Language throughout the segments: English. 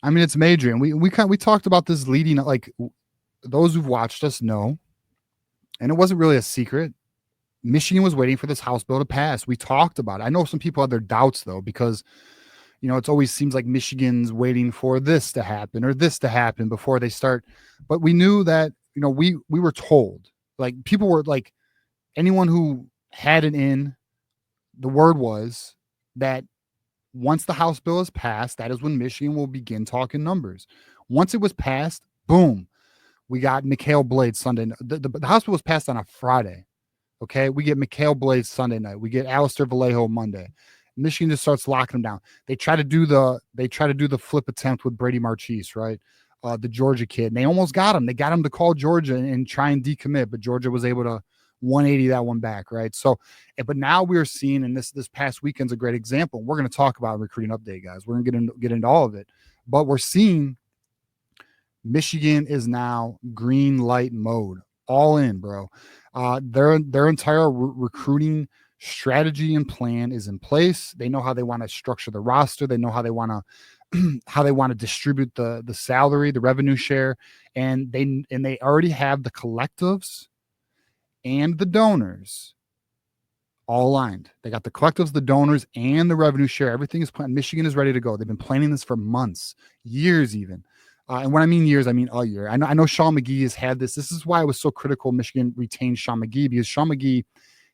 I mean, it's major, and we talked about this leading. Like those who've watched us know, and it wasn't really a secret. Michigan was waiting for this House bill to pass. We talked about it. I know some people had their doubts though, because it always seems like Michigan's waiting for this to happen or this to happen before they start. But we knew that, we were told, like people were like, anyone who had it in, the word was that once the House bill is passed, that is when Michigan will begin talking numbers. Once it was passed, boom, we got Mikhail Blades Sunday. The House bill was passed on a Friday. Okay, we get Mikhail Blades Sunday night. We get Alistair Vallejo Monday. Michigan just starts locking them down. They try to do the flip attempt with Brady Marchese, right? The Georgia kid. And they almost got him. They got him to call Georgia and try and decommit, but Georgia was able to 180 that one back, right? So, but now we are seeing, and this past weekend's a great example. We're going to talk about recruiting update, guys. We're going to get into all of it, but we're seeing Michigan is now green light mode, all in, bro. Their entire recruiting strategy and plan is in place. They know how they want to structure the roster. They know how they want to distribute the salary, the revenue share, and they already have the collectives and the donors all aligned. They got the collectives, the donors, and the revenue share. Everything is planned. Michigan is ready to go. They've been planning this for months, years even. And when I mean years, I mean a year. I know Sean McGee has had this. This is why I was so critical Michigan retained Sean McGee, because Sean McGee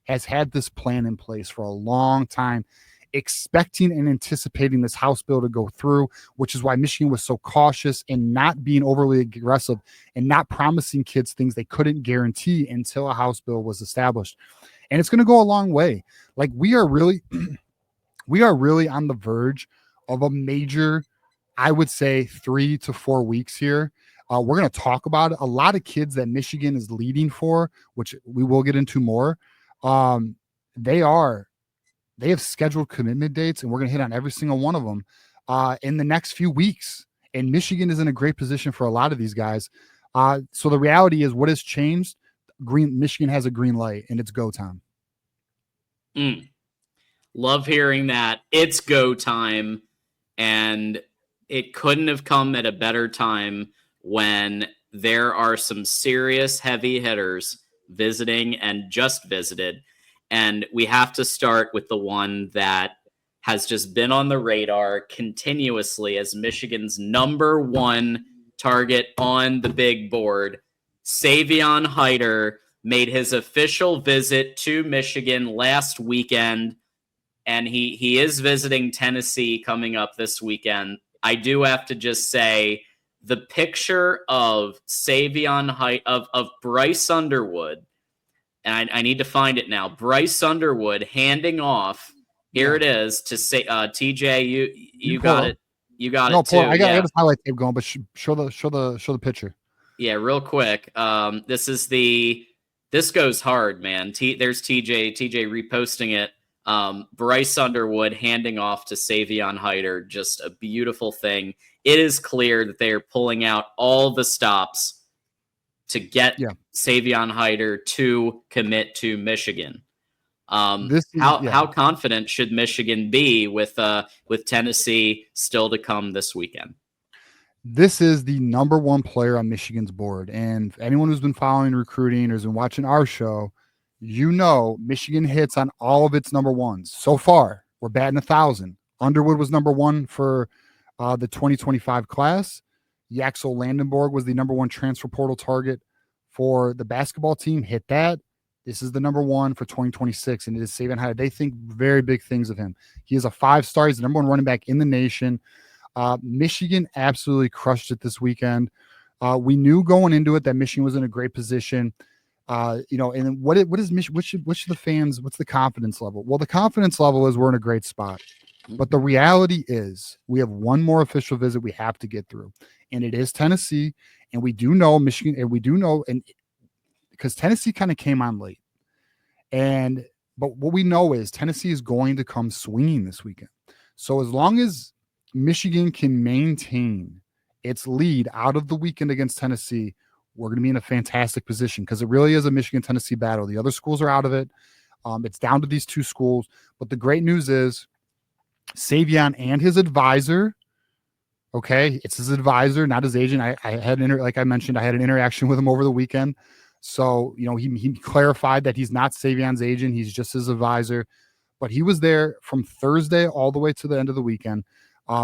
has had this plan in place for a long time, expecting and anticipating this House bill to go through, which is why Michigan was so cautious and not being overly aggressive and not promising kids things they couldn't guarantee until a House bill was established. And it's going to go a long way. Like we are really on the verge of a major, I would say 3 to 4 weeks here. We're going to talk about it. A lot of kids that Michigan is leading for, which we will get into more. They have scheduled commitment dates, and we're going to hit on every single one of them in the next few weeks. And Michigan is in a great position for a lot of these guys. So the reality is, what has changed? Michigan has a green light, and it's go time. Love hearing that. It's go time, and it couldn't have come at a better time when there are some serious heavy hitters visiting and just visited. And we have to start with the one that has just been on the radar continuously as Michigan's number one target on the big board. Savion Hyder made his official visit to Michigan last weekend, and he is visiting Tennessee coming up this weekend. I do have to just say, the picture of Savion Hyder, of Bryce Underwood, and I need to find it now. Bryce Underwood handing off. Here it is to say, TJ. You got it. You got it too. I got this highlight tape going, but show the picture. Yeah, real quick. This goes hard, man. There's TJ reposting it. Bryce Underwood handing off to Savion Hyder. Just a beautiful thing. It is clear that they are pulling out all the stops to get Savion Hyder to commit to Michigan. How confident should Michigan be with Tennessee still to come this weekend? This is the number one player on Michigan's board. And anyone who's been following recruiting or has been watching our show, Michigan hits on all of its number ones. So far, we're batting 1,000. Underwood was number one for the 2025 class. Yaxel Landenborg was the number one transfer portal target for the basketball team. Hit that. This is the number one for 2026, and it is Savion Hyder. They think very big things of him. He is a 5-star. He's the number one running back in the nation. Michigan absolutely crushed it this weekend. We knew going into it that Michigan was in a great position. And what is Michigan? Which the fans? What's the confidence level? Well, the confidence level is we're in a great spot. But the reality is we have one more official visit we have to get through, and it is Tennessee. And we do know Michigan, and we do know, and because Tennessee kind of came on late, but what we know is Tennessee is going to come swinging this weekend. So as long as Michigan can maintain its lead out of the weekend against Tennessee, we're going to be in a fantastic position, because it really is a Michigan-Tennessee battle. The other schools are out of it. It's down to these two schools. But the great news is Savion and his advisor Okay, it's his advisor, not his agent. I had like I mentioned, I had an interaction with him over the weekend. So he clarified that he's not Savion's agent; he's just his advisor. But he was there from Thursday all the way to the end of the weekend.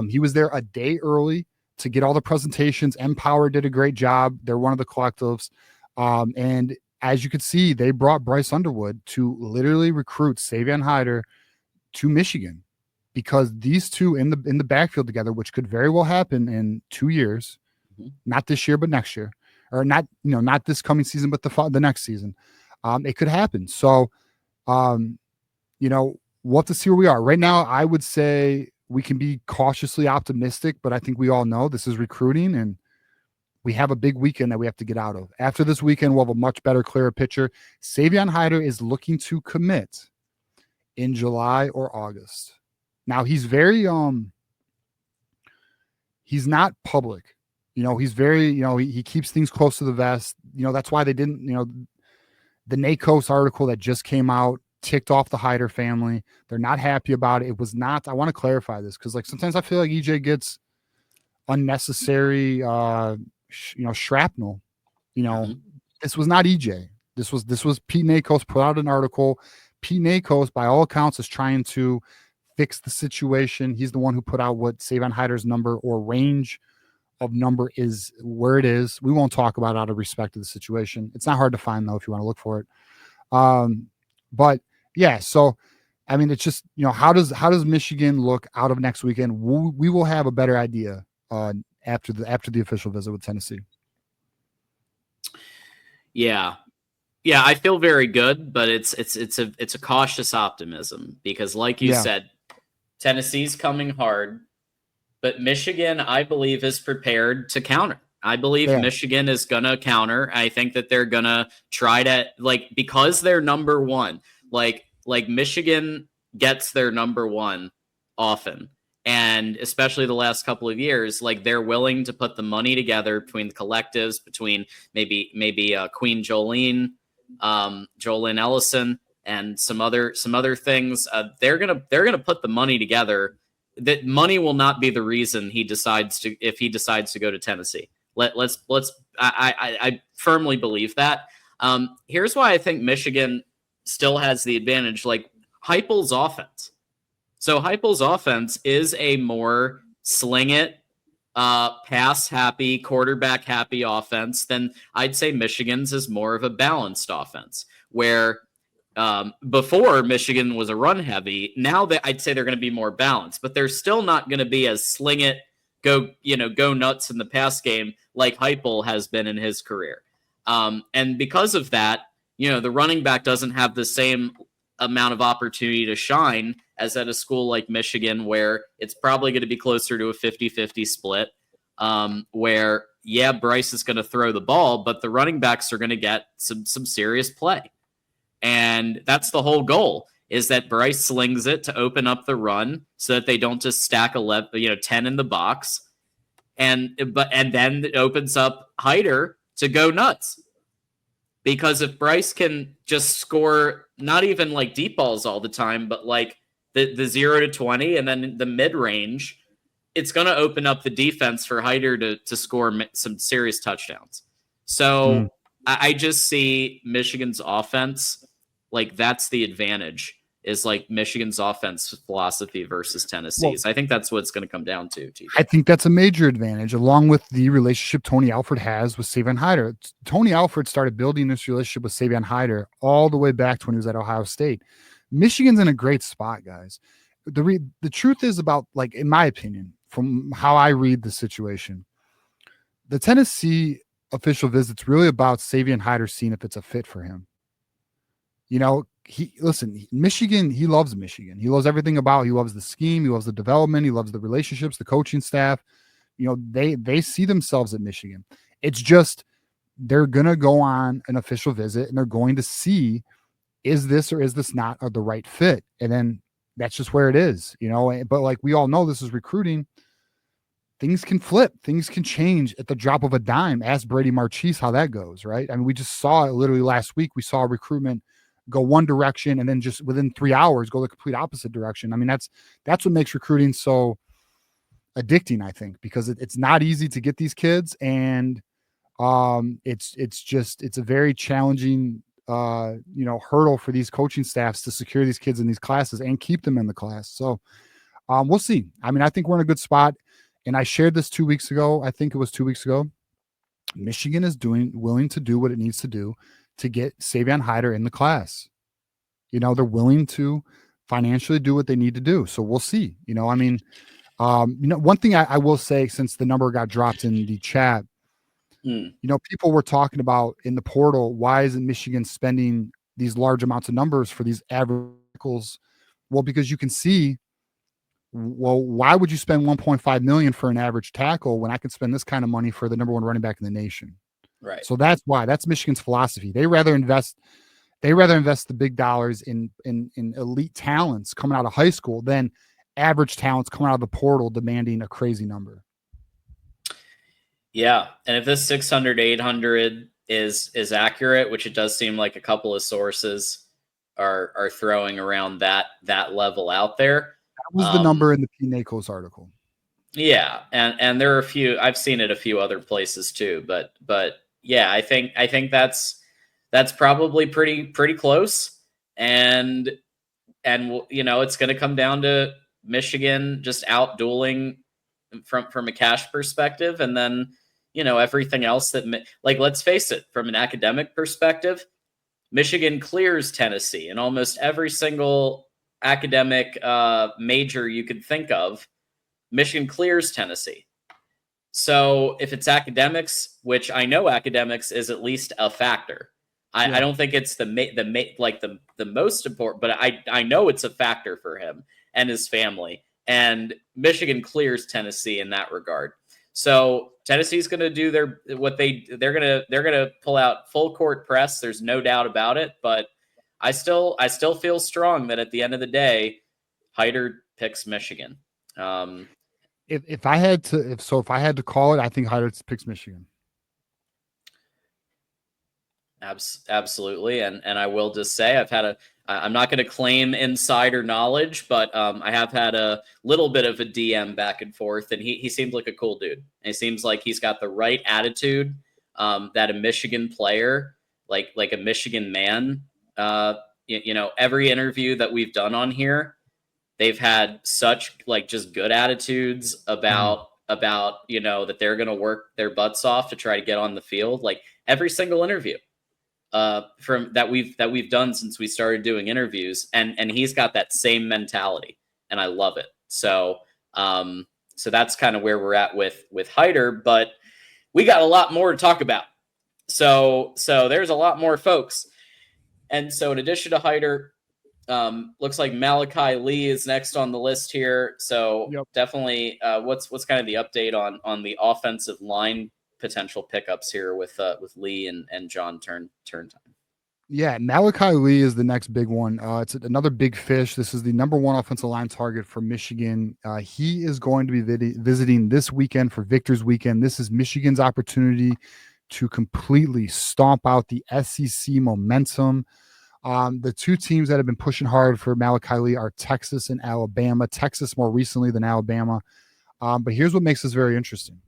He was there a day early to get all the presentations. Empower did a great job. They're one of the collectives, and as you could see, they brought Bryce Underwood to literally recruit Savion Hyder to Michigan, because these two in the backfield together, which could very well happen in 2 years, not this year but next year, or not this coming season but the next season, it could happen. So, we'll have to see where we are right now. I would say we can be cautiously optimistic, but I think we all know this is recruiting, and we have a big weekend that we have to get out of. After this weekend, we'll have a much better, clearer picture. Savion Hyder is looking to commit in July or August. Now he's very he's not public. He's very, he keeps things close to the vest. That's why they didn't, the NACOS article that just came out ticked off the Hyder family. They're not happy about it. It was not, I want to clarify this, because like sometimes I feel like EJ gets unnecessary shrapnel. This was not EJ. This was Pete NACOS put out an article. Pete NACOS, by all accounts, is trying to fix the situation. He's the one who put out what Savion Hyder's number or range of number is, where it is. We won't talk about it out of respect to the situation. It's not hard to find though if you want to look for it. But yeah, so I mean, it's just, how does Michigan look out of next weekend? We will have a better idea after the official visit with Tennessee. Yeah, I feel very good, but it's a cautious optimism, because like you said, Tennessee's coming hard, but Michigan, I believe, is prepared to counter. I believe Michigan is going to counter. I think that they're going to try to, because they're number one, like Michigan gets their number one often. And especially the last couple of years, they're willing to put the money together between the collectives, between maybe Queen Jolene Ellison, and some other things. They're gonna put the money together. That money will not be the reason if he decides to go to Tennessee. I firmly believe that. Here's why I think Michigan still has the advantage. Heupel's offense. So Heupel's offense is a more sling it, pass happy, quarterback happy offense than I'd say Michigan's is more of a balanced offense, where before Michigan was a run heavy. Now that I'd say they're going to be more balanced, but they're still not going to be as sling it, go nuts in the pass game like Heupel has been in his career. And because of that, the running back doesn't have the same amount of opportunity to shine as at a school like Michigan, where it's probably going to be closer to a 50-50 split, where, Bryce is going to throw the ball, but the running backs are going to get some serious play. And that's the whole goal, is that Bryce slings it to open up the run so that they don't just stack 10 in the box. And then it opens up Hyder to go nuts. Because if Bryce can just score, not even deep balls all the time, but the 0 to 20 and then the mid range, it's going to open up the defense for Hyder to score some serious touchdowns. So I just see Michigan's offense, that's the advantage, is Michigan's offense philosophy versus Tennessee's. I think that's what it's going to come down to. TJ. I think that's a major advantage, along with the relationship Tony Alford has with Savion Hyder. Tony Alford started building this relationship with Savion Hyder all the way back to when he was at Ohio State. Michigan's in a great spot, guys. The truth is about, in my opinion, from how I read the situation, the Tennessee official visit's really about Savion Hyder seeing if it's a fit for him. Michigan, he loves Michigan. He loves everything about it. He loves the scheme. He loves the development. He loves the relationships, the coaching staff. They see themselves at Michigan. It's just, they're going to go on an official visit and they're going to see, is this or is this not the right fit? And then that's just where it is, but we all know, this is recruiting. Things can flip, things can change at the drop of a dime. Ask Brady Marchese how that goes, right? I mean, we just saw it literally last week. We saw recruitment go one direction and then just within 3 hours go the complete opposite direction. I mean, that's what makes recruiting so addicting, I think, because it's not easy to get these kids, and it's a very challenging hurdle for these coaching staffs to secure these kids in these classes and keep them in the class. So we'll see. I mean, I think we're in a good spot, and I shared this 2 weeks ago. I think it was 2 weeks ago. Michigan is willing to do what it needs to do to get Savion Hyder in the class. They're willing to financially do what they need to do. So we'll see. I mean, one thing I will say, since the number got dropped in the chat, people were talking about in the portal, why isn't Michigan spending these large amounts of numbers for these average tackles? Well, because you can see, why would you spend $1.5 million for an average tackle when I can spend this kind of money for the number one running back in the nation? Right. So that's why. That's Michigan's philosophy. They rather invest the big dollars in elite talents coming out of high school than average talents coming out of the portal demanding a crazy number. Yeah, and if this 600, 800 is accurate, which it does seem like a couple of sources are throwing around that level out there. That was the number in the P. Nakos article. Yeah, and there are a few. I've seen it a few other places too, but yeah, I think that's probably pretty close, and it's going to come down to Michigan just out dueling from a cash perspective, and then everything else that, like, let's face it, from an academic perspective, Michigan clears Tennessee in almost every single academic major you could think of. Michigan clears Tennessee. So if it's academics, which I know academics is at least a factor, I don't think it's the most important, but I know it's a factor for him and his family. And Michigan clears Tennessee in that regard. So Tennessee's going to do they're going to pull out full court press. There's no doubt about it. But I still feel strong that at the end of the day, Hyder picks Michigan. If I had to call it, I think Hyder picks Michigan. Absolutely, and I will just say I'm not going to claim insider knowledge, but I have had a little bit of a DM back and forth, and he seems like a cool dude. And he seems like he's got the right attitude that a Michigan player, like a Michigan man. Every interview that we've done on here, they've had such just good attitudes about that they're going to work their butts off to try to get on the field. Like every single interview from that we've done since we started doing interviews, and he's got that same mentality, and I love it. So that's kind of where we're at with Hyder, but we got a lot more to talk about. So there's a lot more folks, and so in addition to Hyder, looks like Malachi Lee is next on the list here. So definitely, what's kind of the update on the offensive line potential pickups here with Lee and John Turntime? Yeah, Malachi Lee is the next big one. It's another big fish. This is the number one offensive line target for Michigan. He is going to be visiting this weekend for Victor's Weekend. This is Michigan's opportunity to completely stomp out the SEC momentum. The two teams that have been pushing hard for Malachi Lee are Texas and Alabama. Texas more recently than Alabama. But here's what makes this very interesting.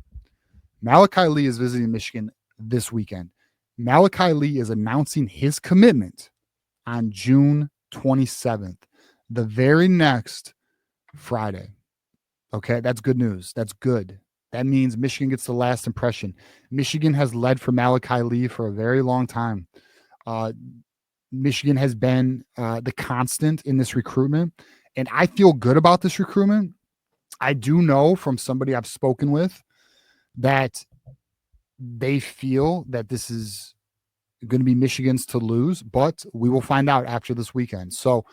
Malachi Lee is visiting Michigan this weekend. Malachi Lee is announcing his commitment on June 27th, the very next Friday. Okay, that's good news. That's good. That means Michigan gets the last impression. Michigan has led for Malachi Lee for a very long time. Michigan has been the constant in this recruitment, and I feel good about this recruitment. I do know from somebody I've spoken with that they feel that this is going to be Michigan's to lose, but we will find out after this weekend. So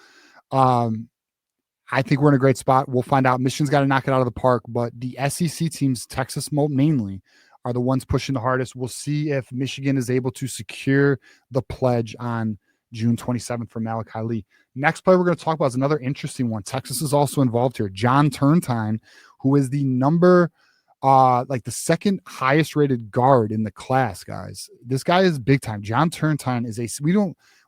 I think we're in a great spot. We'll find out. Michigan's got to knock it out of the park, but the SEC teams, Texas mainly, are the ones pushing the hardest. We'll see if Michigan is able to secure the pledge on June 27th for Malachi Lee. Next player we're going to talk about is another interesting one. Texas is also involved here. John Turntime, who is the the second highest rated guard in the class, guys. This guy is big time. John Turntime is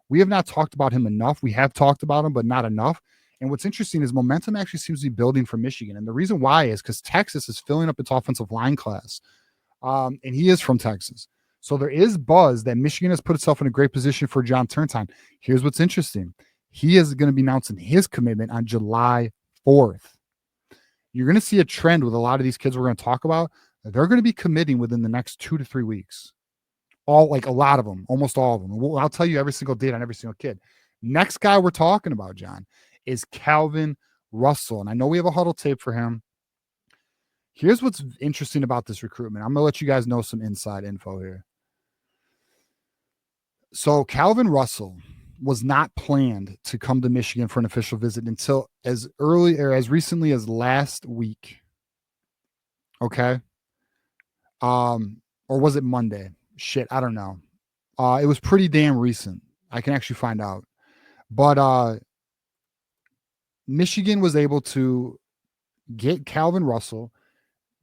we have not talked about him enough. We have talked about him, but not enough. And what's interesting is momentum actually seems to be building for Michigan. And the reason why is because Texas is filling up its offensive line class. And he is from Texas. So there is buzz that Michigan has put itself in a great position for John Turntime. Here's what's interesting. He is going to be announcing his commitment on July 4th. You're going to see a trend with a lot of these kids we're going to talk about. They're going to be committing within the next 2 to 3 weeks. All like a lot of them, almost all of them. I'll tell you every single date on every single kid. Next guy we're talking about, John, is Calvin Russell. And I know we have a huddle tape for him. Here's what's interesting about this recruitment. I'm going to let you guys know some inside info here. So Calvin Russell was not planned to come to Michigan for an official visit until as early or as recently as last week. Okay. Or was it Monday? Shit, I don't know. It was pretty damn recent. I can actually find out. But Michigan was able to get Calvin Russell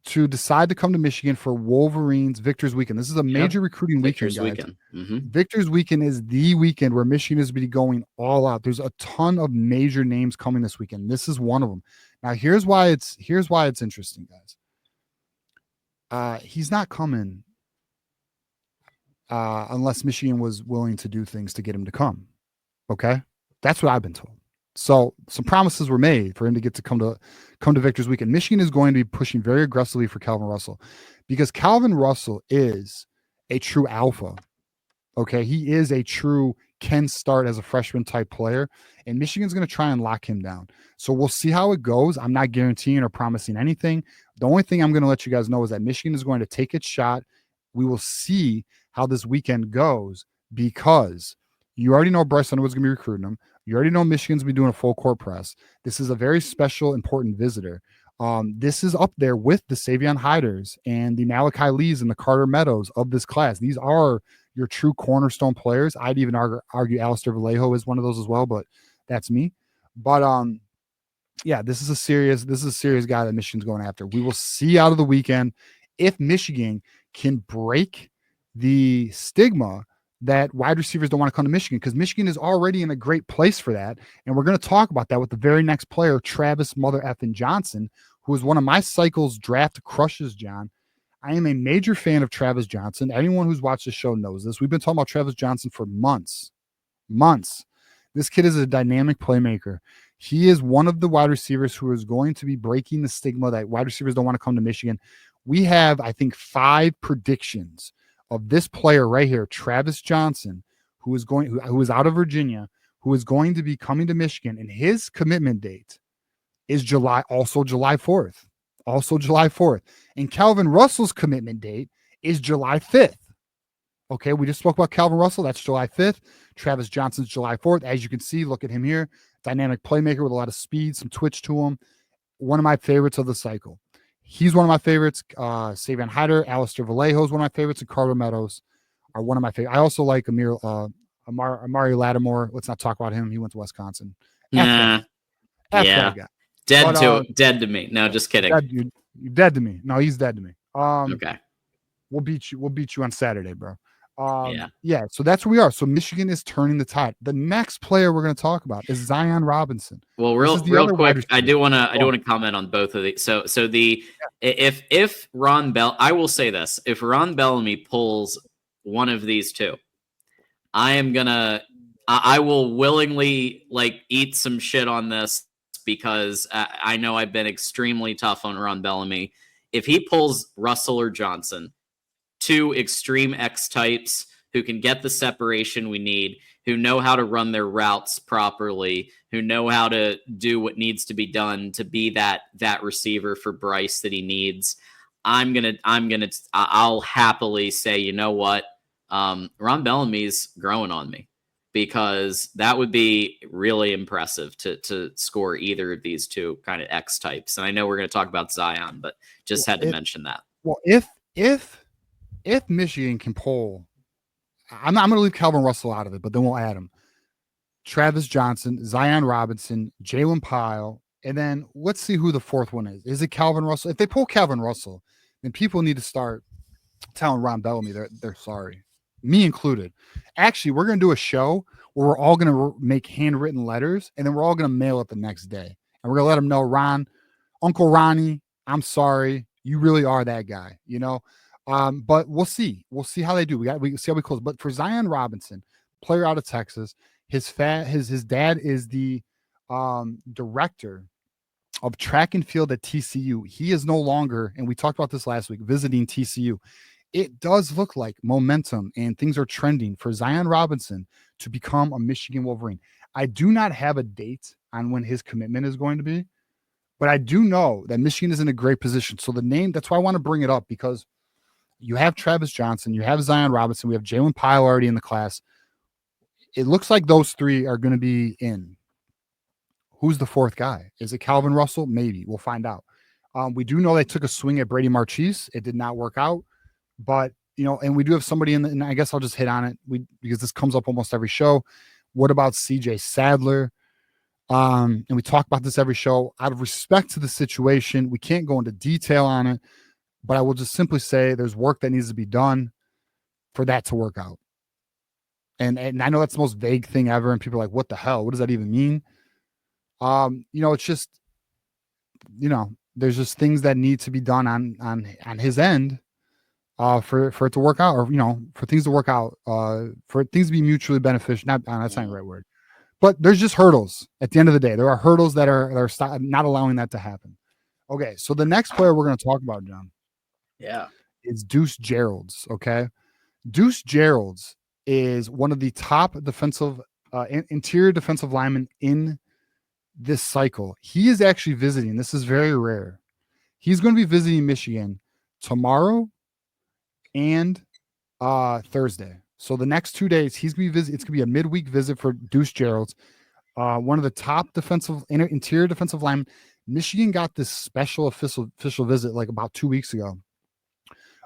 to decide to come to Michigan for Wolverines Victor's Weekend. This is a major recruiting Victor's weekend, guys. Weekend. Victor's Weekend is the weekend where Michigan is be going all out. There's a ton of major names coming this weekend. This is one of them. Now, here's why it's interesting, guys. He's not coming unless Michigan was willing to do things to get him to come. Okay, that's what I've been told. So some promises were made for him to get to come to Victor's Weekend. Michigan is going to be pushing very aggressively for Calvin Russell because Calvin Russell is a true alpha. Okay, he is a true can start as a freshman type player, and Michigan's going to try and lock him down. So we'll see how it goes. I'm not guaranteeing or promising anything. The only thing I'm going to let you guys know is that Michigan is going to take its shot. We will see how this weekend goes because you already know Bryce Underwood's going to be recruiting him. You already know Michigan's been doing a full court press. This is a very special, important visitor. This is up there with the Savion Hiders and the Malachi Lees and the Carter Meadows of this class. These are your true cornerstone players. I'd even argue Alistair Vallejo is one of those as well, but that's me. But yeah, this is a serious guy that Michigan's going after. We will see out of the weekend if Michigan can break the stigma that wide receivers don't want to come to Michigan because Michigan is already in a great place for that. And we're going to talk about that with the very next player, Travis Mother effing Johnson, who is one of my cycle's draft crushes, John. I am a major fan of Travis Johnson. Anyone who's watched the show knows this. We've been talking about Travis Johnson for months. This kid is a dynamic playmaker. He is one of the wide receivers who is going to be breaking the stigma that wide receivers don't want to come to Michigan. We have, I think, 5 predictions of this player right here, Travis Johnson, who is out of Virginia, who is going to be coming to Michigan, and his commitment date is July 4th. Also July 4th. And Calvin Russell's commitment date is July 5th. Okay, we just spoke about Calvin Russell. That's July 5th. Travis Johnson's July 4th. As you can see, look at him here. Dynamic playmaker with a lot of speed, some twitch to him. One of my favorites of the cycle. He's one of my favorites. Savion Hyder, Alistair Vallejo is one of my favorites, and Carter Meadows are one of my favorites. I also like Amari Lattimore. Let's not talk about him. He went to Wisconsin. Yeah. Dead to me. No, just kidding. You're dead to me. No, he's dead to me. Okay. We'll beat you on Saturday, bro. Yeah. So that's where we are. So Michigan is turning the tide. The next player we're going to talk about is Zion Robinson. Well, real quick, I do want to comment on both of these. So if Ron Bell, I will say this: if Ron Bellamy pulls one of these two, I will willingly eat some shit on this because I know I've been extremely tough on Ron Bellamy. If he pulls Russell or Johnson, 2 extreme X types who can get the separation we need, who know how to run their routes properly, who know how to do what needs to be done to be that receiver for Bryce that he needs. I'll happily say, you know what? Ron Bellamy's growing on me because that would be really impressive to score either of these 2 kind of X types. And I know we're going to talk about Zion, but just had to mention that. Well, if Michigan can pull, I'm going to leave Calvin Russell out of it, but then we'll add him. Travis Johnson, Zion Robinson, Jalen Pyle, and then let's see who the 4th one is. Is it Calvin Russell? If they pull Calvin Russell, then people need to start telling Ron Bellamy they're sorry. me included. Actually, we're going to do a show where we're all going to make handwritten letters, and then we're all going to mail it the next day. And we're going to let them know, Ron, Uncle Ronnie, I'm sorry. You really are that guy, you know? But we'll see. We'll see how they do. We see how we close. But for Zion Robinson, player out of Texas, his dad is the director of track and field at TCU. He is no longer, and we talked about this last week, visiting TCU. It does look like momentum and things are trending for Zion Robinson to become a Michigan Wolverine. I do not have a date on when his commitment is going to be, but I do know that Michigan is in a great position. So the name, that's why I want to bring it up, because you have Travis Johnson, you have Zion Robinson, we have Jalen Pyle already in the class. It looks like those three are going to be in. Who's the fourth guy? Is it Calvin Russell? Maybe. We'll find out. We do know they took a swing at Brady Marchese. It did not work out. But, you know, and we do have somebody in the, and I guess I'll just hit on it because this comes up almost every show. What about CJ Sadler? And we talk about this every show. Out of respect to the situation, we can't go into detail on it, but I will just simply say there's work that needs to be done for that to work out. And I know that's the most vague thing ever, and people are like, what the hell? What does that even mean? You know, it's just, you know, there's just things that need to be done on his end for it to work out, or, you know, for things to work out, for things to be mutually beneficial. That's not the right word, but there's just hurdles at the end of the day. There are hurdles that are not allowing that to happen. Okay. So the next player we're going to talk about, John, is Deuce Geralds. Okay. Deuce Geralds is one of the top defensive, interior defensive linemen in this cycle. He is actually visiting. This is very rare. He's going to be visiting Michigan tomorrow and Thursday. So the next 2 days, he's going to be visiting. It's going to be a midweek visit for Deuce Geralds, one of the top interior defensive linemen. Michigan got this special official visit like about 2 weeks ago.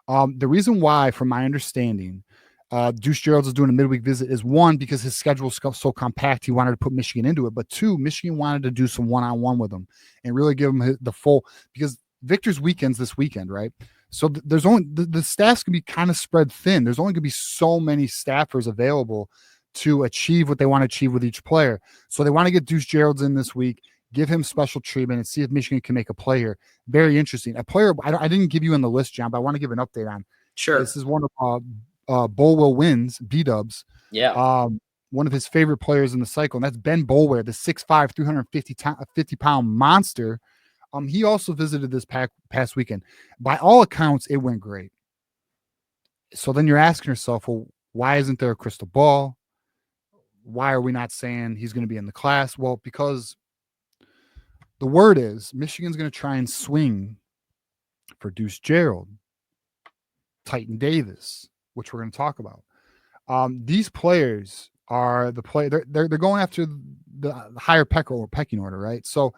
The reason why, from my understanding, Deuce Geralds is doing a midweek visit is, one, because his schedule is so compact, he wanted to put Michigan into it. But two, Michigan wanted to do some one-on-one with him and really give him the full, because Victor's weekend's this weekend, right? So there's only the staff's gonna be kind of spread thin. There's only gonna be so many staffers available to achieve what they want to achieve with each player. So they want to get Deuce Geralds in this week, give him special treatment, and see if Michigan can make a play here. Very interesting. A player I didn't give you in the list, John, but I want to give an update on. Sure. This is one of Bolwell wins, B-Dubs. Yeah. One of his favorite players in the cycle, and that's Ben Bolware, the 6'5", 350-pound monster. He also visited this past weekend. By all accounts, it went great. So then you're asking yourself, well, why isn't there a crystal ball? Why are we not saying he's going to be in the class? Well, because the word is Michigan's going to try and swing for Deuce Gerald, Titan Davis, which we're going to talk about. These players are the play. They're going after the higher pecking order, right? So,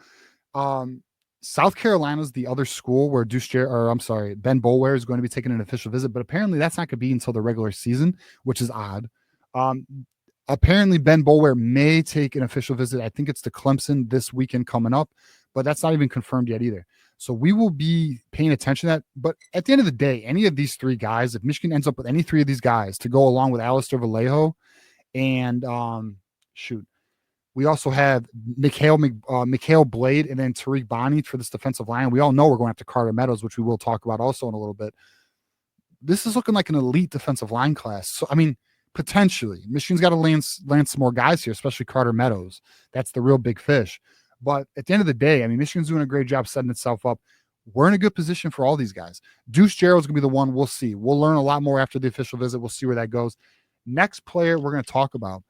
South Carolina's the other school where Ben Bolware is going to be taking an official visit, but apparently that's not going to be until the regular season, which is odd. Apparently Ben Bolware may take an official visit. I think it's to Clemson this weekend coming up, but that's not even confirmed yet either. So we will be paying attention to that. But at the end of the day, any of these three guys, if Michigan ends up with any three of these guys to go along with Alistair Vallejo and we also have Mikhail Blade and then Tariq Bonney for this defensive line. We all know we're going after Carter Meadows, which we will talk about also in a little bit. This is looking like an elite defensive line class. So, I mean, potentially, Michigan's got to land some more guys here, especially Carter Meadows. That's the real big fish. But at the end of the day, I mean, Michigan's doing a great job setting itself up. We're in a good position for all these guys. Deuce Gerald's going to be the one. We'll see. We'll learn a lot more after the official visit. We'll see where that goes. Next player we're going to talk about,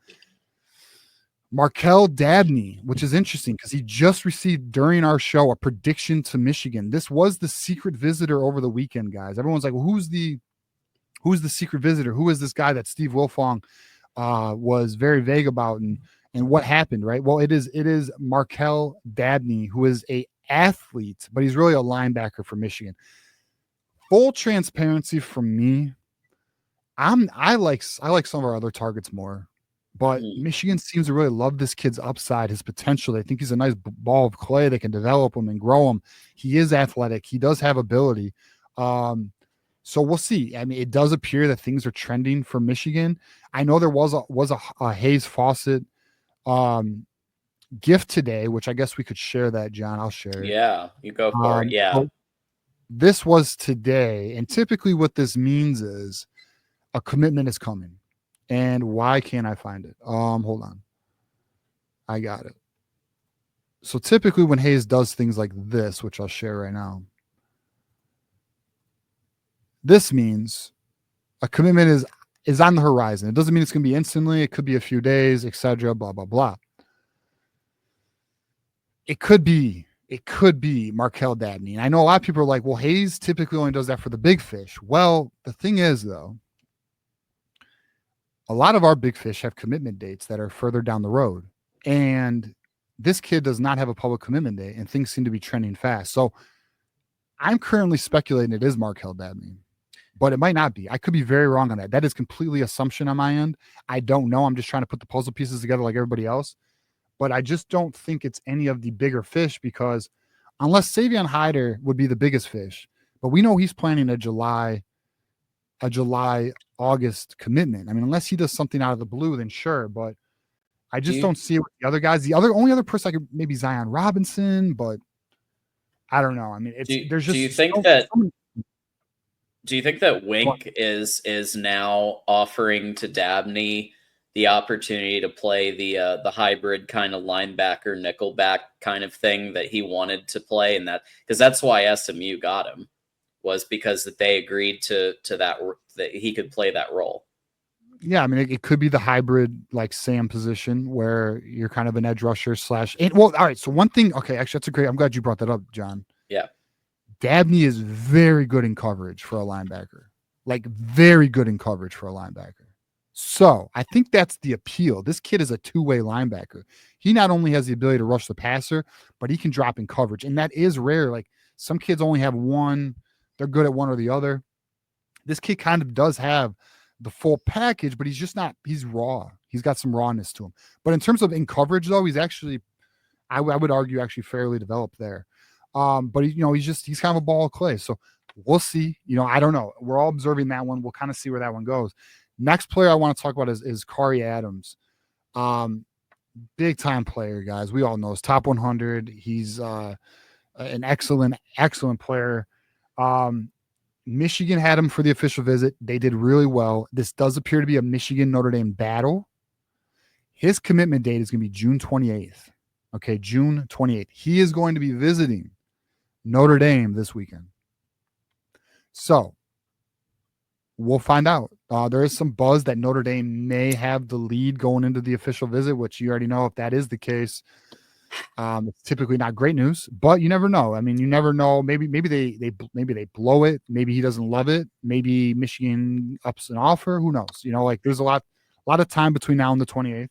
Markel Dabney, which is interesting because he just received during our show a prediction to Michigan. This was the secret visitor over the weekend, guys. Everyone's like, well, who's the secret visitor? Who is this guy that Steve Wilfong was very vague about, and what happened, right? Well, it is Markel Dabney, who is a athlete, but he's really a linebacker for Michigan. Full transparency from me, I like some of our other targets more. But Michigan seems to really love this kid's upside, his potential. They think he's a nice ball of clay. They can develop him and grow him. He is athletic. He does have ability. So So we'll see. I mean, it does appear that things are trending for Michigan. I know there was a Hayes Fawcett gift today, which I guess we could share that, John. I'll share it. Yeah, you go for it. Yeah. So this was today, and typically what this means is a commitment is coming. And why can't I find it? Hold on. I got it. So typically when Hayes does things like this, which I'll share right now, this means a commitment is on the horizon. It doesn't mean it's going to be instantly. It could be a few days, etc. Blah blah blah. It could be Markel Dabney. And I know a lot of people are like, well, Hayes typically only does that for the big fish. Well, the thing is, though, a lot of our big fish have commitment dates that are further down the road. And this kid does not have a public commitment date, and things seem to be trending fast. So I'm currently speculating it is Markel Dabney, but it might not be. I could be very wrong on that. That is completely assumption on my end. I don't know. I'm just trying to put the puzzle pieces together like everybody else. But I just don't think it's any of the bigger fish, because unless Savion Hyder would be the biggest fish, but we know he's planning a July, August commitment. I mean, unless he does something out of the blue, then sure. But I just don't see it with the other guys. Only other person I could maybe Zion Robinson, but I don't know. I mean, there's just. Do you think that Wink is now offering to Dabney the opportunity to play the hybrid kind of linebacker nickelback kind of thing that he wanted to play, and because that's why SMU got him, was because that they agreed to that he could play that role. Yeah, I mean, it could be the hybrid like Sam position where you're kind of an edge rusher / well, all right. So one thing, okay, actually, that's a great. I'm glad you brought that up, John. Yeah, Dabney is very good in coverage for a linebacker, like very good in coverage for a linebacker. So I think that's the appeal. This kid is a two-way linebacker. He not only has the ability to rush the passer, but he can drop in coverage. And that is rare. Like some kids only have one. They're good at one or the other. This kid kind of does have the full package, but he's just not, he's raw. He's got some rawness to him. But in terms of in coverage, though, he's actually, I would argue, actually fairly developed there. But he's kind of a ball of clay. So we'll see. I don't know. We're all observing that one. We'll kind of see where that one goes. Next player I want to talk about is Kari Adams. Big time player, guys. We all know he's top 100. He's an excellent player. Michigan had him for the official visit. They did really well. This does appear to be a Michigan-Notre Dame battle. His commitment date is going to be June 28th. Okay, June 28th. He is going to be visiting Notre Dame this weekend. So we'll find out. There is some buzz that Notre Dame may have the lead going into the official visit, which you already know. If that is the case, it's typically not great news, but you never know. I mean, you never know. Maybe they blow it. Maybe he doesn't love it. Maybe Michigan ups an offer. Who knows? There's a lot of time between now and the 28th.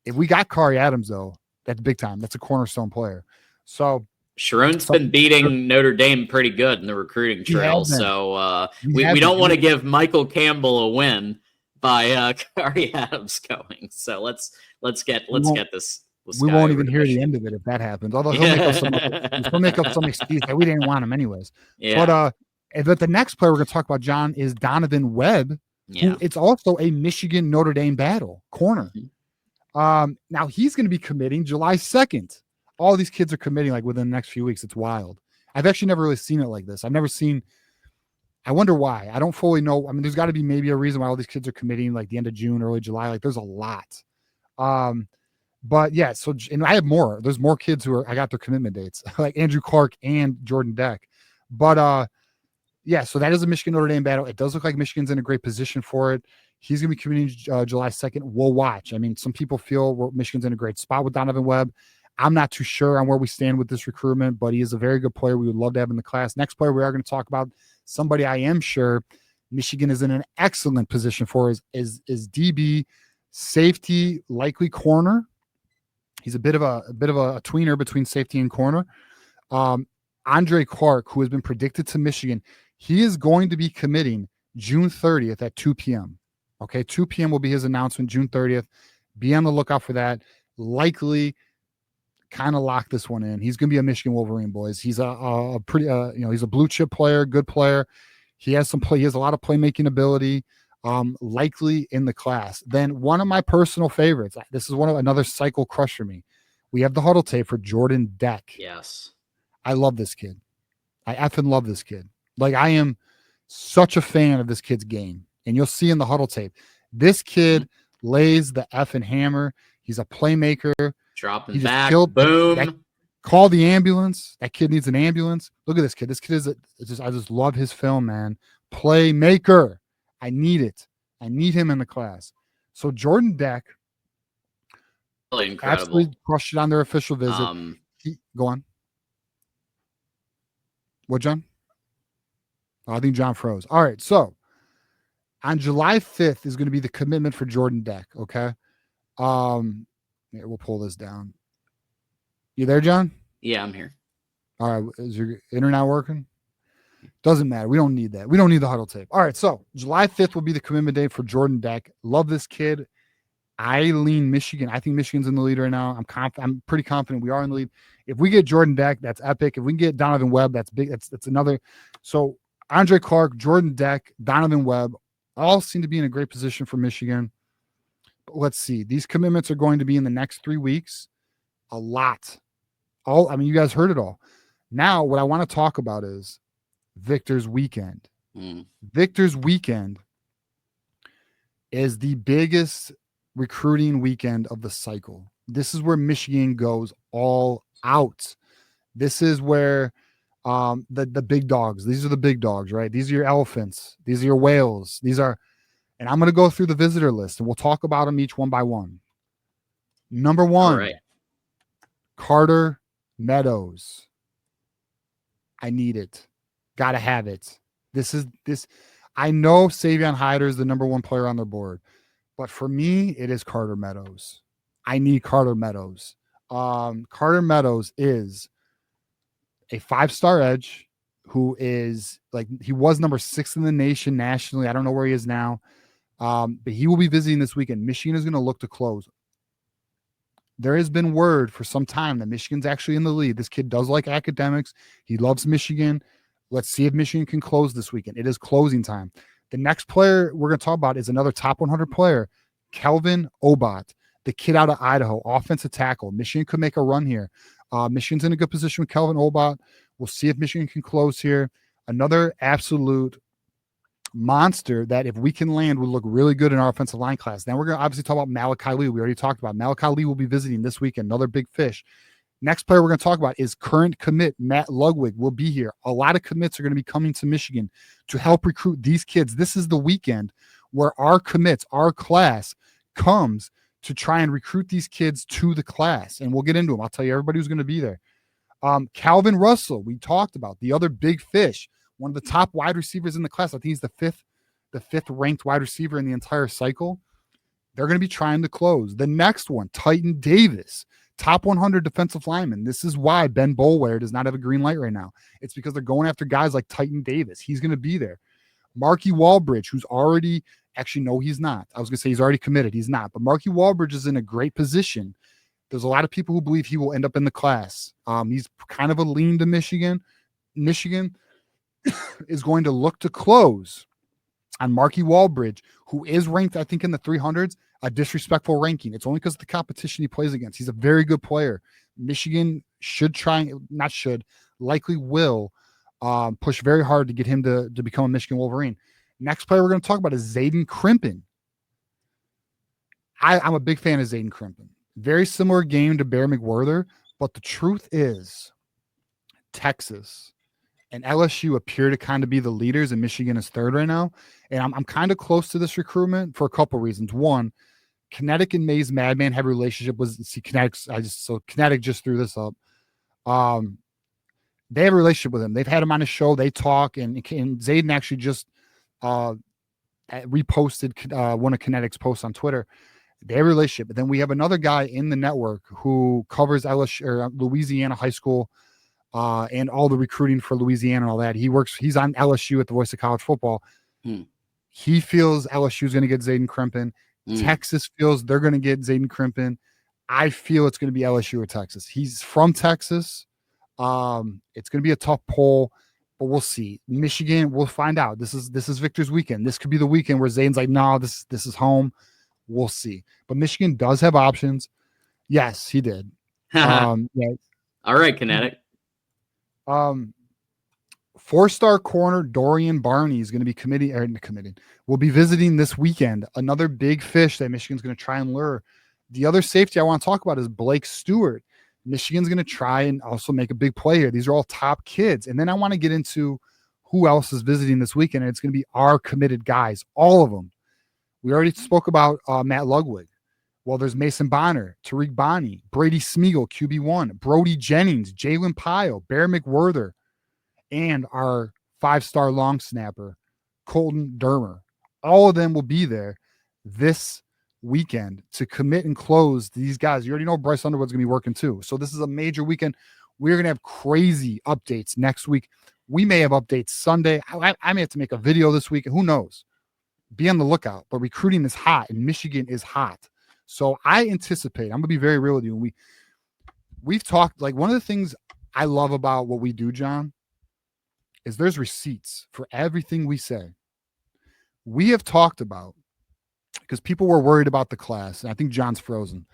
If we got Kari Adams, though, that's big time. That's a cornerstone player. So Sharon's been beating Notre Dame pretty good in the recruiting trail. So we don't want to give Michael Campbell a win by Kari Adams going. So let's get this. We won't even hear the end of it if that happens. Although he'll make up some excuse that we didn't want him anyways. Yeah. But the next player we're going to talk about, John, is Donovan Webb. Yeah. Who, it's also a Michigan Notre Dame battle corner. Mm-hmm. Now he's going to be committing July 2nd. All these kids are committing like within the next few weeks. It's wild. I've actually never really seen it like this. I've never seen. I wonder why. I don't fully know. I mean, there's got to be maybe a reason why all these kids are committing like the end of June, early July. Like there's a lot. But yeah, and I have more. There's more kids I got their commitment dates, like Andrew Clark and Jordan Deck. But yeah, so that is a Michigan Notre Dame battle. It does look like Michigan's in a great position for it. He's going to be committing July 2nd. We'll watch. I mean, some people feel Michigan's in a great spot with Donovan Webb. I'm not too sure on where we stand with this recruitment, but he is a very good player. We would love to have in the class. Next player we are going to talk about, somebody I am sure Michigan is in an excellent position for, is DB, safety, likely corner. He's a bit of a tweener between safety and corner. Andre Clark, who has been predicted to Michigan, he is going to be committing June 30th at 2 p.m. Okay, 2 p.m. will be his announcement, June 30th. Be on the lookout for that. Likely kind of lock this one in. He's going to be a Michigan Wolverine, boys. He's a pretty, he's a blue chip player, good player. He has he has a lot of playmaking ability, likely in the class. Then one of my personal favorites, this is another cycle crush for me. We have the huddle tape for Jordan Deck. Yes. I love this kid. I effing love this kid. Like, I am such a fan of this kid's game. And you'll see in the huddle tape, this kid lays the effing hammer. He's a playmaker. Dropping He just back. killed Boom. Call the ambulance. That kid needs an ambulance. Look at this kid. This kid is I just love his film, man. Playmaker. I need it. I need him in the class. So Jordan Deck, Really incredible. absolutely crushed it on their official visit. Go on. What, John? Oh, I think John froze. All right. So on July 5th is going to be the commitment for Jordan Deck. Okay. We'll pull this down. You there, John? Yeah, I'm here. All right. Is your internet working? Doesn't matter. We don't need that. We don't need the huddle tape. All right. So July 5th will be the commitment date for Jordan Deck. Love this kid. I lean Michigan. I think Michigan's in the lead right now. I'm pretty confident we are in the lead. If we get Jordan Deck, that's epic. If we can get Donovan Webb, that's big. That's another. So Andre Clark, Jordan Deck, Donovan Webb, all seem to be in a great position for Michigan. But let's see. These commitments are going to be in the next 3 weeks. A lot. You guys heard it all. Now, what I want to talk about is Victor's weekend. Victor's weekend is the biggest recruiting weekend of the cycle. This is where Michigan goes all out. This is where the big dogs, these are the big dogs, right? These are your elephants. These are your whales. And I'm going to go through the visitor list and we'll talk about them each one by one. Number 1, right. Carter Meadows. I need it. Got to have it. I know Savion Hyder is the number 1 player on their board, but for me, it is Carter Meadows. I need Carter Meadows. Carter Meadows is a 5-star edge who is he was number 6 in the nation nationally. I don't know where he is now. But he will be visiting this weekend. Michigan is going to look to close. There has been word for some time that Michigan's actually in the lead. This kid does like academics. He loves Michigan. Let's see if Michigan can close this weekend. It is closing time. The next player we're going to talk about is another top 100 player, Kelvin Obat, the kid out of Idaho, offensive tackle. Michigan could make a run here. Michigan's in a good position with Kelvin Obat. We'll see if Michigan can close here. Another absolute monster that if we can land would look really good in our offensive line class. Then we're going to obviously talk about Malachi Lee. We already talked about Malachi Lee will be visiting this weekend. Another big fish. Next player we're going to talk about is current commit Matt Ludwig will be here. A lot of commits are going to be coming to Michigan to help recruit these kids. This is the weekend where our commits, our class comes to try and recruit these kids to the class. And we'll get into them. I'll tell you everybody who's going to be there. Calvin Russell, we talked about, the other big fish, one of the top wide receivers in the class. I think he's the fifth ranked wide receiver in the entire cycle. They're going to be trying to close. The next one, Titan Davis, top 100 defensive lineman. This is why Ben Boulware does not have a green light right now. It's because they're going after guys like Titan Davis. He's going to be there. Marky Walbridge, who's already, actually, no, he's not. I was going to say he's already committed. He's not. But Marky Walbridge is in a great position. There's a lot of people who believe he will end up in the class. He's kind of a lean to Michigan. Michigan is going to look to close on Marky Walbridge, who is ranked, I think, in the 300s, a disrespectful ranking. It's only because of the competition he plays against. He's a very good player. Michigan likely will push very hard to get him to become a Michigan Wolverine. Next player we're going to talk about is Zayden Crimpin. I'm a big fan of Zayden Crimpin. Very similar game to Bear McWhirter, but the truth is Texas and LSU appear to kind of be the leaders, and Michigan is third right now. And I'm kind of close to this recruitment for a couple of reasons. One, Kinetic and Mays Madman have a relationship with Kinetic just threw this up. They have a relationship with him. They've had him on a show. They talk, and Zayden actually just reposted one of Kinetic's posts on Twitter. They have a relationship. But then we have another guy in the network who covers LSU or Louisiana high school and all the recruiting for Louisiana and all that. He's on LSU at the Voice of College Football. He feels LSU is going to get Zayden Crimpin. Texas feels they're going to get Zayden Crimpin. I feel it's going to be LSU or Texas. He's from Texas. It's going to be a tough poll. but we'll see. Michigan, we'll find out. This is Victor's weekend. This could be the weekend where Zane's like, no, this is home. We'll see. But Michigan does have options. Yes, he did. Yeah. All right, Kinetic. 4-star corner Dorian Barney is going to be will be visiting this weekend. Another big fish that Michigan's going to try and lure. The other safety I want to talk about is Blake Stewart. Michigan's going to try and also make a big play here. These are all top kids. And then I want to get into who else is visiting this weekend. And it's going to be our committed guys, all of them. We already spoke about Matt Ludwig. Well, there's Mason Bonner, Tariq Bonney, Brady Smeagol, QB1, Brody Jennings, Jalen Pyle, Bear McWhirter, and our 5-star long snapper, Colton Dermer. All of them will be there this weekend to commit and close these guys. You already know Bryce Underwood's going to be working too. So this is a major weekend. We're going to have crazy updates next week. We may have updates Sunday. I may have to make a video this week. Who knows? Be on the lookout. But recruiting is hot and Michigan is hot. So I anticipate, I'm going to be very real with you. And we've talked, like, one of the things I love about what we do, John, is there's receipts for everything we say. We have talked about, because people were worried about the class, and I think John's frozen.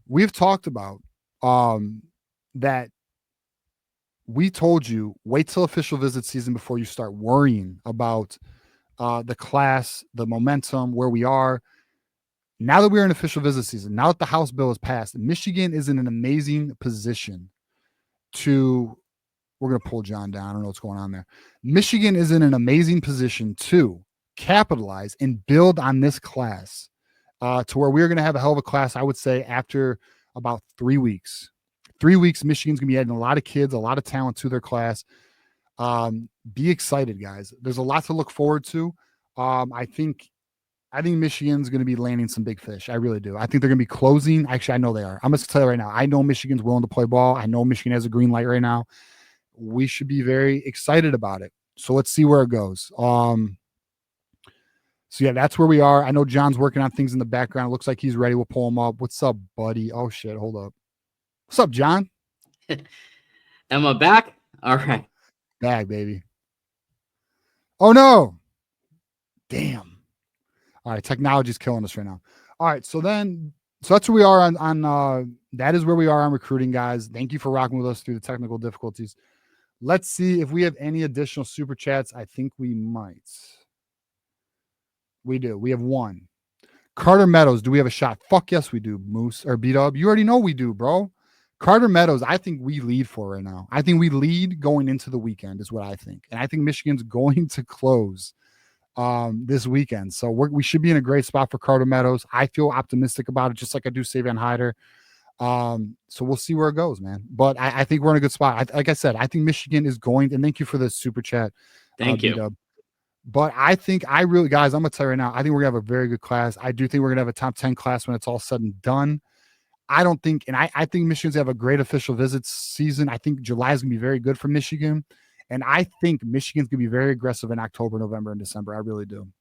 We've talked about that we told you, wait till official visit season before you start worrying about the class, the momentum, where we are. Now that we're in official visit season, now that the House bill is passed, Michigan is in an amazing position to, we're going to pull John down. I don't know what's going on there. Michigan is in an amazing position to capitalize and build on this class to where we're going to have a hell of a class, I would say, after about 3 weeks. 3 weeks, Michigan's going to be adding a lot of kids, a lot of talent to their class. Be excited, guys. There's a lot to look forward to. I think Michigan's going to be landing some big fish. I really do. I think they're going to be closing. Actually, I know they are. I'm going to tell you right now. I know Michigan's willing to play ball. I know Michigan has a green light right now. We should be very excited about it. So let's see where it goes. So yeah, that's where we are. I know John's working on things in the background. It looks like he's ready. We'll pull him up. What's up, buddy? Oh shit. Hold up. What's up, John? Am I back? All right. Back, baby. Oh no. Damn. All right. Technology's killing us right now. All right. So that's where we are on that is where we are on recruiting, guys. Thank you for rocking with us through the technical difficulties. Let's see if we have any additional super chats. I think we might. We do. We have one. Carter Meadows, do we have a shot? Fuck yes, we do, Moose or B-Dub. You already know we do, bro. Carter Meadows, I think we lead for right now. I think we lead going into the weekend is what I think. And I think Michigan's going to close this weekend. So we should be in a great spot for Carter Meadows. I feel optimistic about it, just like I do Savion Hyder. So we'll see where it goes, man. But I think we're in a good spot. Like I said, I think Michigan is going, and thank you for the super chat. Thank you. B-Dub. But guys, I'm going to tell you right now, I think we're going to have a very good class. I do think we're going to have a top 10 class when it's all said and done. I think Michigan's have a great official visits season. I think July is going to be very good for Michigan. And I think Michigan's going to be very aggressive in October, November, and December. I really do.